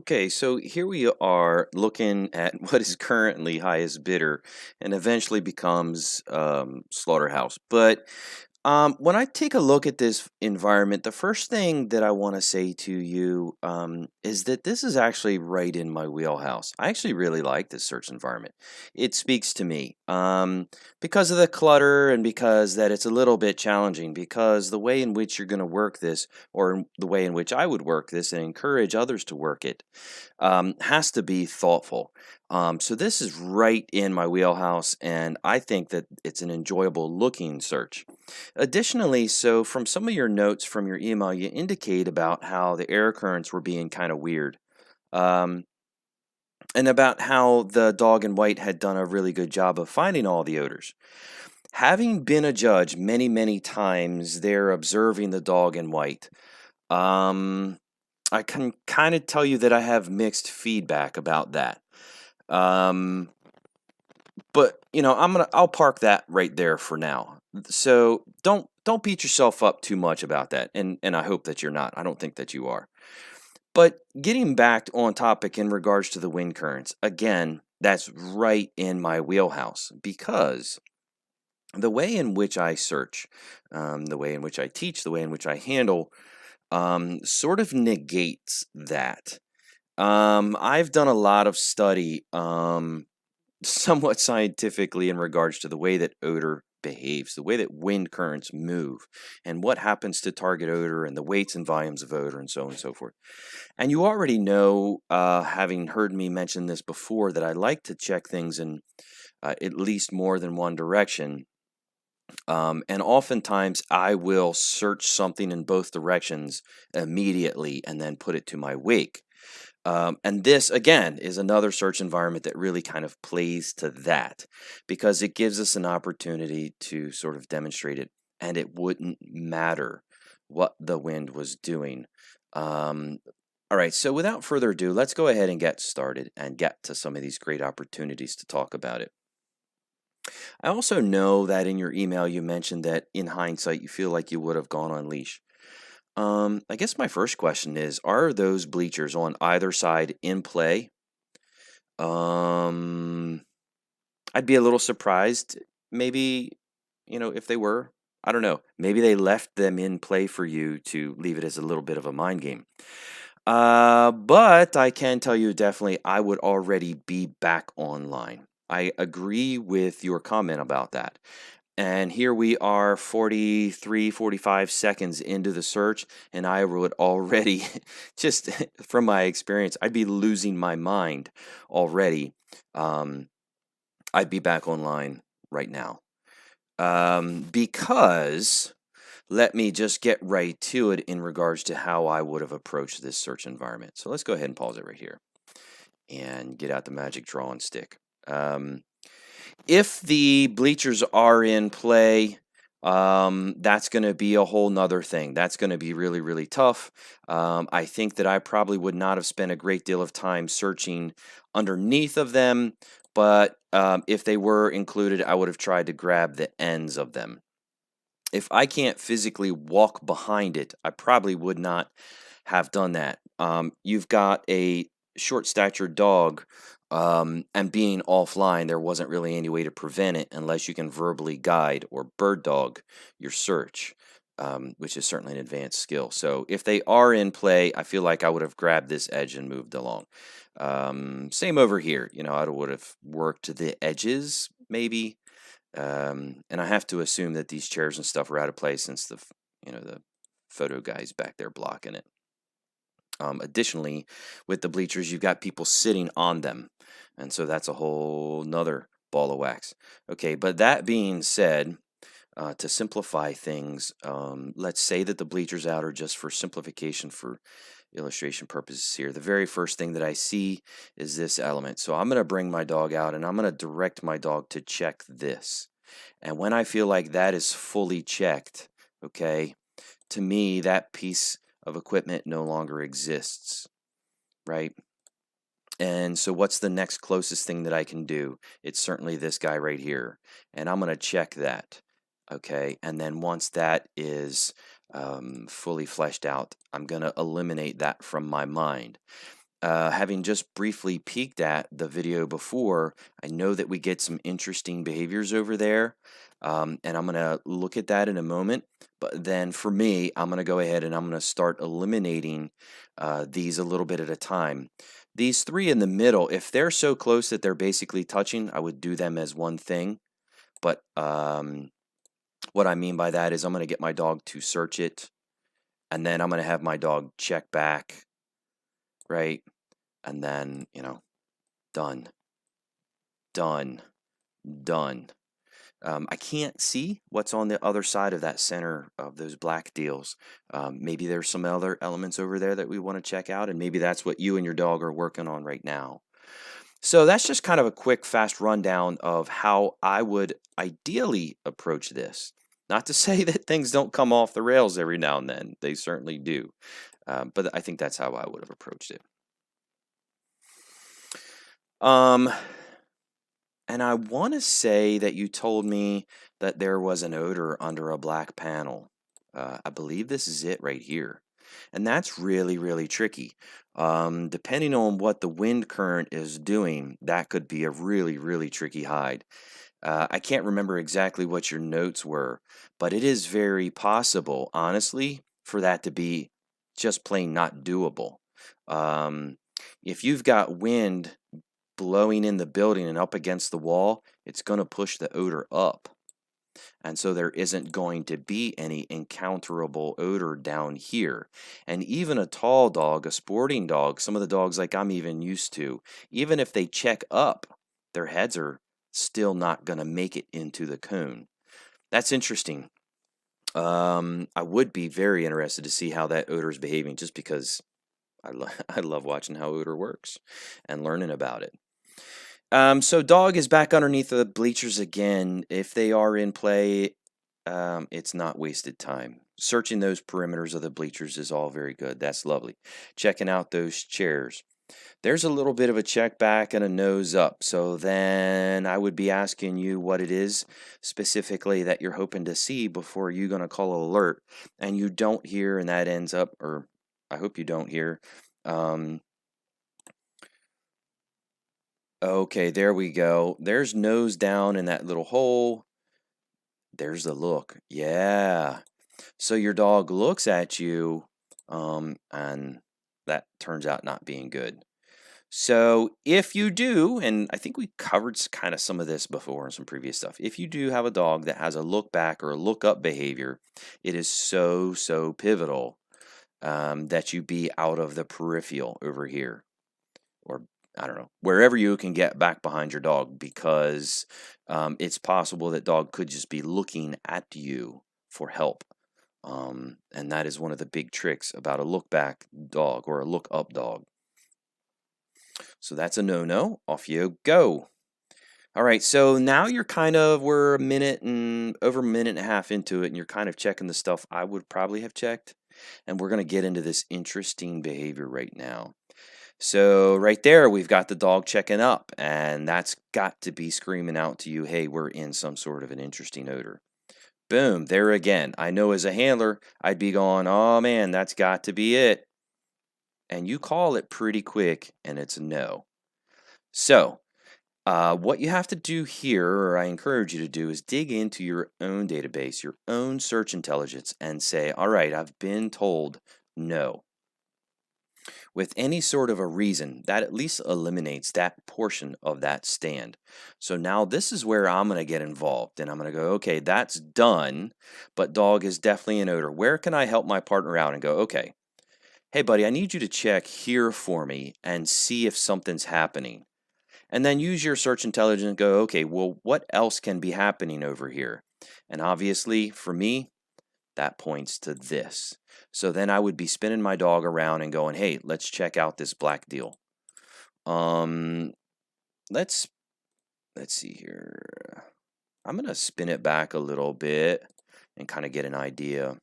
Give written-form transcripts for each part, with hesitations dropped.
Okay, so here we are looking at what is currently highest bidder and eventually becomes slaughterhouse. But when I take a look at this environment, the first thing that I want to say to you is that this is actually right in my wheelhouse. I actually really like this search environment. It speaks to me because of the clutter and because that it's a little bit challenging because the way in which you're going to work this or the way in which I would work this and encourage others to work it has to be thoughtful. So this is right in my wheelhouse, and I think that it's an enjoyable looking search. Additionally, so from some of your notes from your email, you indicate about how the air currents were being kind of weird. Um, and about how the dog in white had done a really good job of finding all the odors. Having been a judge many, many times there observing the dog in white, um, I can kind of tell you that I have mixed feedback about that. Um, but I'll park that right there for now. So don't beat yourself up too much about that, and I hope that you're not. I don't think that you are. But getting back on topic in regards to the wind currents, again, that's right in my wheelhouse because the way in which I search, the way in which I teach, the way in which I handle, sort of negates that. I've done a lot of study, somewhat scientifically in regards to the way that odor behaves, the way that wind currents move, and what happens to target odor and the weights and volumes of odor and so on and so forth. And you already know, having heard me mention this before, that I like to check things in at least more than one direction. And oftentimes I will search something in both directions immediately and then put it to my wake. And this, again, is another search environment that really kind of plays to that because it gives us an opportunity to sort of demonstrate it, and it wouldn't matter what the wind was doing. Um, all right, so without further ado, let's go ahead and get started and get to some of these great opportunities to talk about it. I also know that in your email you mentioned that in hindsight you feel like you would have gone on leash. I guess my first question is, are those bleachers on either side in play? Um, I'd be a little surprised, maybe, if they were. I don't know. Maybe they left them in play for you to leave it as a little bit of a mind game. But I can tell you definitely I would already be back online. I agree with your comment about that. And here we are 43, 45 seconds into the search, and I would already, just from my experience, I'd be losing my mind already. Um, I'd be back online right now. Because let me just get right to it in regards to how I would have approached this search environment. So let's go ahead and pause it right here and get out the magic drawing stick. If the bleachers are in play, that's going to be a whole nother thing. That's going to be really, really tough. I think that I probably would not have spent a great deal of time searching underneath of them, but if they were included, I would have tried to grab the ends of them. If I can't physically walk behind it, I probably would not have done that. You've got a short statured dog, and being offline, there wasn't really any way to prevent it unless you can verbally guide or bird dog your search, which is certainly an advanced skill. So if they are in play, I feel like I would have grabbed this edge and moved along. Same over here. I would have worked the edges maybe. And I have to assume that these chairs and stuff are out of place since the photo guy's back there blocking it. Additionally, with the bleachers, you've got people sitting on them, and so that's a whole nother ball of wax. Okay, but that being said, to simplify things, let's say that the bleachers out are just for simplification for illustration purposes here. The very first thing that I see is this element. So I'm going to bring my dog out and I'm going to direct my dog to check this. And when I feel like that is fully checked, okay, to me, that piece of equipment no longer exists, right? And so what's the next closest thing that I can do? It's certainly this guy right here. And I'm going to check that. Okay, and then once that is fully fleshed out, I'm going to eliminate that from my mind. Having just briefly peeked at the video before, I know that we get some interesting behaviors over there, and I'm going to look at that in a moment. But then for me, I'm going to go ahead and I'm going to start eliminating these a little bit at a time. These three in the middle, if they're so close that they're basically touching, I would do them as one thing. But what I mean by that is I'm going to get my dog to search it, and then I'm going to have my dog check back, right? And then, done, done, done. I can't see what's on the other side of that center of those black deals. Maybe there's some other elements over there that we want to check out, and maybe that's what you and your dog are working on right now. So that's just kind of a quick, fast rundown of how I would ideally approach this. Not to say that things don't come off the rails every now and then. They certainly do. But I think that's how I would have approached it. And I want to say that you told me that there was an odor under a black panel. I believe this is it right here. And that's really, really tricky. Depending on what the wind current is doing, that could be a really, really tricky hide. I can't remember exactly what your notes were, but it is very possible, honestly, for that to be just plain not doable. If you've got wind blowing in the building and up against the wall, it's going to push the odor up. And so there isn't going to be any encounterable odor down here. And even a tall dog, a sporting dog, some of the dogs like I'm even used to, even if they check up, their heads are still not going to make it into the cone. That's interesting. I would be very interested to see how that odor is behaving, just because I love watching how odor works and learning about it. So dog is back underneath the bleachers again. If they are in play, it's not wasted time. Searching those perimeters of the bleachers is all very good. That's lovely. Checking out those chairs. There's a little bit of a check back and a nose up. So then I would be asking you what it is specifically that you're hoping to see before you're going to call alert. And you don't hear, and that ends up, or I hope you don't hear. Okay, there we go. There's nose down in that little hole. There's the look. Yeah. So your dog looks at you, and that turns out not being good. So if you do, and I think we covered kind of some of this before in some previous stuff, if you do have a dog that has a look back or a look up behavior, it is so, so pivotal that you be out of the peripheral over here, or I don't know, wherever you can get back behind your dog, because it's possible that dog could just be looking at you for help. And that is one of the big tricks about a look back dog or a look up dog. So that's a no-no. Off you go. All right, so now we're over a minute and a half into it, and you're kind of checking the stuff I would probably have checked. And we're going to get into this interesting behavior right now. So right there, we've got the dog checking up, and that's got to be screaming out to you, hey, we're in some sort of an interesting odor. Boom, there again. I know as a handler, I'd be going, oh man, that's got to be it. And you call it pretty quick, and it's a no. So what you have to do here, or I encourage you to do, is dig into your own database, your own search intelligence, and say, all right, I've been told no. With any sort of a reason, that at least eliminates that portion of that stand. So now this is where I'm going to get involved, and I'm going to go, okay, that's done, but dog is definitely an odor. Where can I help my partner out and go, okay, hey buddy, I need you to check here for me and see if something's happening. And then use your search intelligence and go, okay, well, what else can be happening over here? And obviously, for me, that points to this. So then I would be spinning my dog around and going, hey, let's check out this black deal. Let's see here. I'm going to spin it back a little bit and kind of get an idea.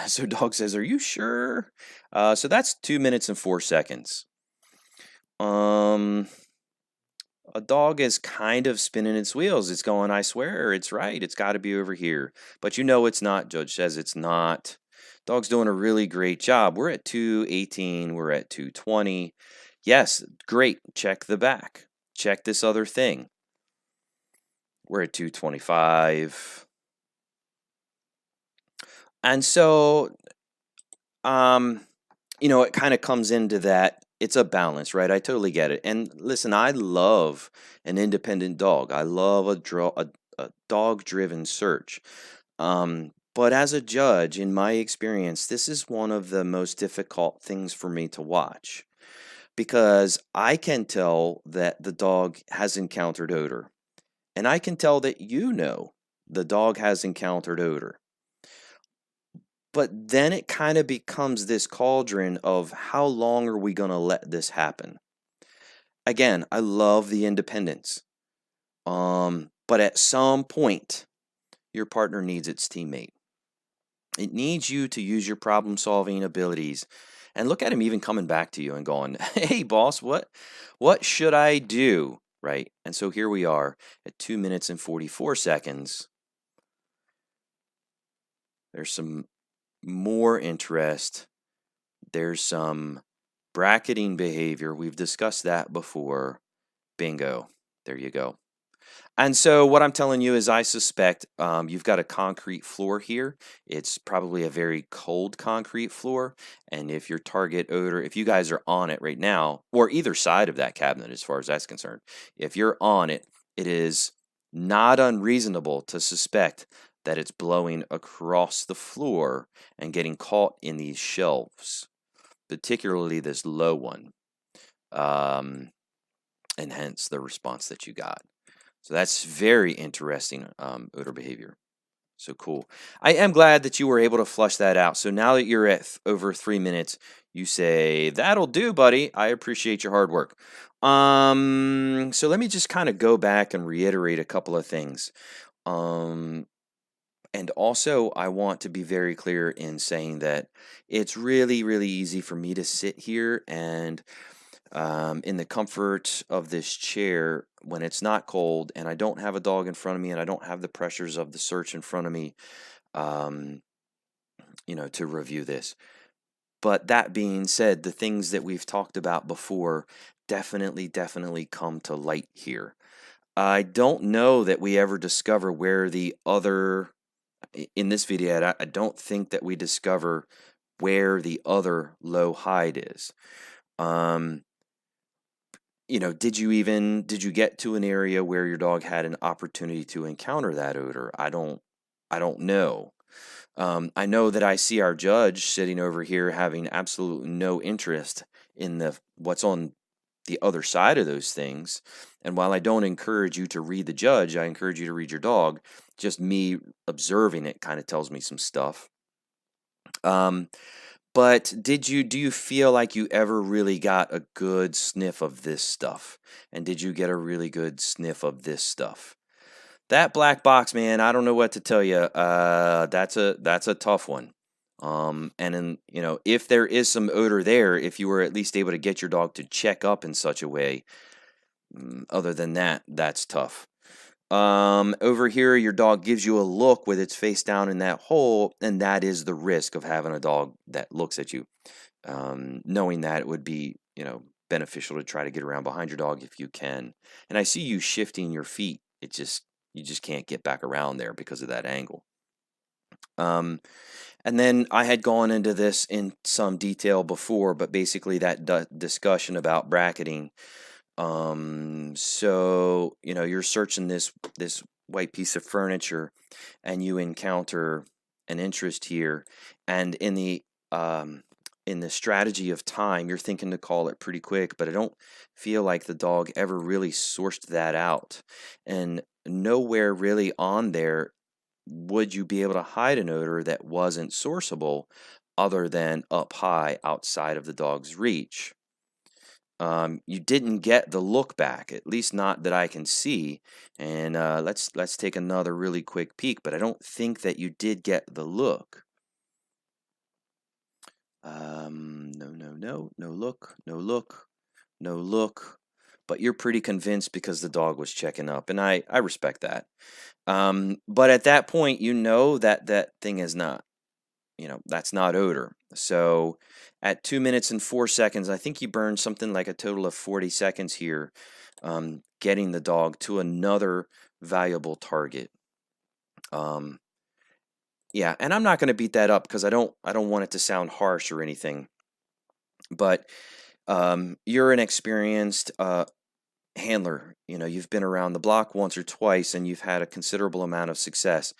So dog says, are you sure? So that's 2 minutes and 4 seconds. A dog is kind of spinning its wheels. It's going, I swear, it's right. It's got to be over here. But you know it's not. Judge says it's not. Dog's doing a really great job. We're at 218. We're at 220. Yes, great. Check the back. Check this other thing. We're at 225. And so, um, it kind of comes into that. It's a balance, right? I totally get it. And listen, I love an independent dog. I love a dog-driven search. But as a judge, in my experience, this is one of the most difficult things for me to watch because I can tell that the dog has encountered odor, and I can tell that the dog has encountered odor. But then it kind of becomes this cauldron of how long are we going to let this happen? Again, I love the independence. But at some point, your partner needs its teammate. It needs you to use your problem solving abilities and look at him even coming back to you and going, "Hey boss, what should I do?" Right? And so here we are at 2 minutes and 44 seconds. There's some more interest. There's some bracketing behavior. We've discussed that before. Bingo. There you go. And so what I'm telling you is I suspect you've got a concrete floor here. It's probably a very cold concrete floor. And if your target odor, if you guys are on it right now, or either side of that cabinet as far as that's concerned, if you're on it, it is not unreasonable to suspect that it's blowing across the floor and getting caught in these shelves, particularly this low one. And hence the response that you got. So that's very interesting odor behavior. So cool. I am glad that you were able to flush that out. So now that you're at over 3 minutes, you say, "That'll do, buddy. I appreciate your hard work." So let me just kind of go back and reiterate a couple of things. Um, and also, I want to be very clear in saying that it's really, really easy for me to sit here and in the comfort of this chair when it's not cold and I don't have a dog in front of me and I don't have the pressures of the search in front of me, um, to review this. But that being said, the things that we've talked about before definitely come to light here. I don't know that we ever discover where the other, in this video, I don't think that we discover where the other low hide is. Did you get to an area where your dog had an opportunity to encounter that odor? I don't know. I know that I see our judge sitting over here having absolutely no interest in what's on the other side of those things. And while I don't encourage you to read the judge, I encourage you to read your dog. Just me observing it kind of tells me some stuff. But do you feel like you ever really got a good sniff of this stuff? And did you get a really good sniff of this stuff? That black box, man, I don't know what to tell you. That's a tough one. And then, if there is some odor there, if you were at least able to get your dog to check up in such a way, other than that, that's tough. Over here, your dog gives you a look with its face down in that hole, and that is the risk of having a dog that looks at you. Knowing that it would be, beneficial to try to get around behind your dog if you can. And I see you shifting your feet. You just can't get back around there because of that angle. And then I had gone into this in some detail before, but basically that discussion about bracketing. So you're searching this white piece of furniture, and you encounter an interest here, and in the strategy of time, you're thinking to call it pretty quick, but I don't feel like the dog ever really sourced that out, and nowhere really on there would you be able to hide an odor that wasn't sourceable other than up high outside of the dog's reach. You didn't get the look back, at least not that I can see. And let's take another really quick peek, but I don't think that you did get the look. No look, no look, no look. But you're pretty convinced because the dog was checking up, and I respect that. But at that point, that thing is not that's not odor. So at 2 minutes and 4 seconds, I think you burned something like a total of 40 seconds here, getting the dog to another valuable target. Um, yeah, and I'm not going to beat that up because I don't want it to sound harsh or anything. But you're an experienced handler. You've been around the block once or twice, and you've had a considerable amount of success.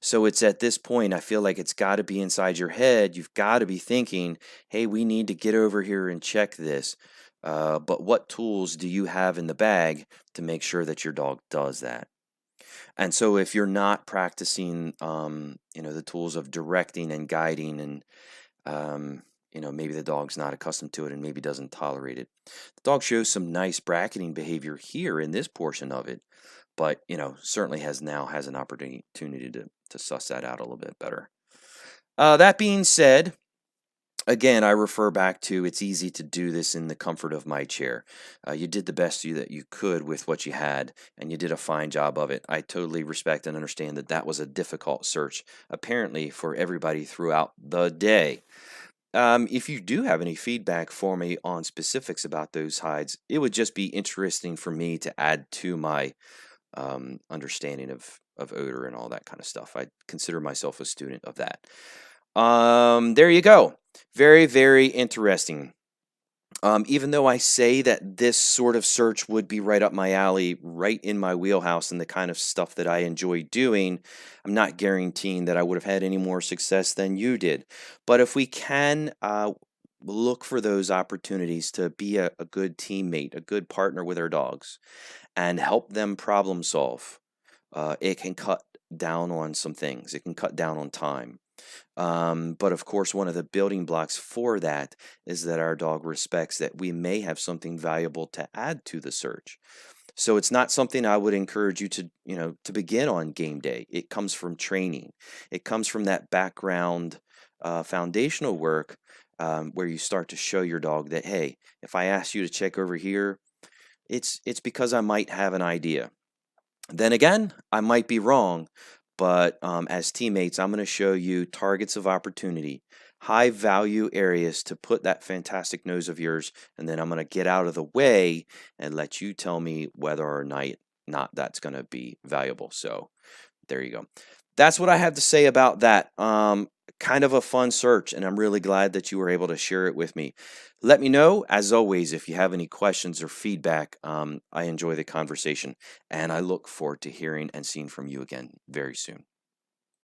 So it's at this point, I feel like it's got to be inside your head. You've got to be thinking, hey, we need to get over here and check this. But what tools do you have in the bag to make sure that your dog does that? And so if you're not practicing, the tools of directing and guiding, and maybe the dog's not accustomed to it and maybe doesn't tolerate it. The dog shows some nice bracketing behavior here in this portion of it, but certainly has an opportunity to suss that out a little bit better. That being said, again, I refer back to it's easy to do this in the comfort of my chair. You did the best that you could with what you had, and you did a fine job of it. I totally respect and understand that that was a difficult search, apparently, for everybody throughout the day. If you do have any feedback for me on specifics about those hides, it would just be interesting for me to add to my understanding of odor and all that kind of stuff. I consider myself a student of that. There you go. Very, very interesting. Even though I say that this sort of search would be right up my alley, right in my wheelhouse, and the kind of stuff that I enjoy doing, I'm not guaranteeing that I would have had any more success than you did. But if we can look for those opportunities to be a good teammate, a good partner with our dogs, and help them problem solve, it can cut down on some things. It can cut down on time. But of course, one of the building blocks for that is that our dog respects that we may have something valuable to add to the search. So it's not something I would encourage you to begin on game day. It comes from training. It comes from that background foundational work where you start to show your dog that, hey, if I ask you to check over here, it's because I might have an idea. Then again, I might be wrong, but as teammates, I'm going to show you targets of opportunity, high value areas to put that fantastic nose of yours, and then I'm going to get out of the way and let you tell me whether or not that's going to be valuable. So there you go. That's what I have to say about that. Kind of a fun search, and I'm really glad that you were able to share it with me. Let me know, as always, if you have any questions or feedback. I enjoy the conversation, and I look forward to hearing and seeing from you again very soon.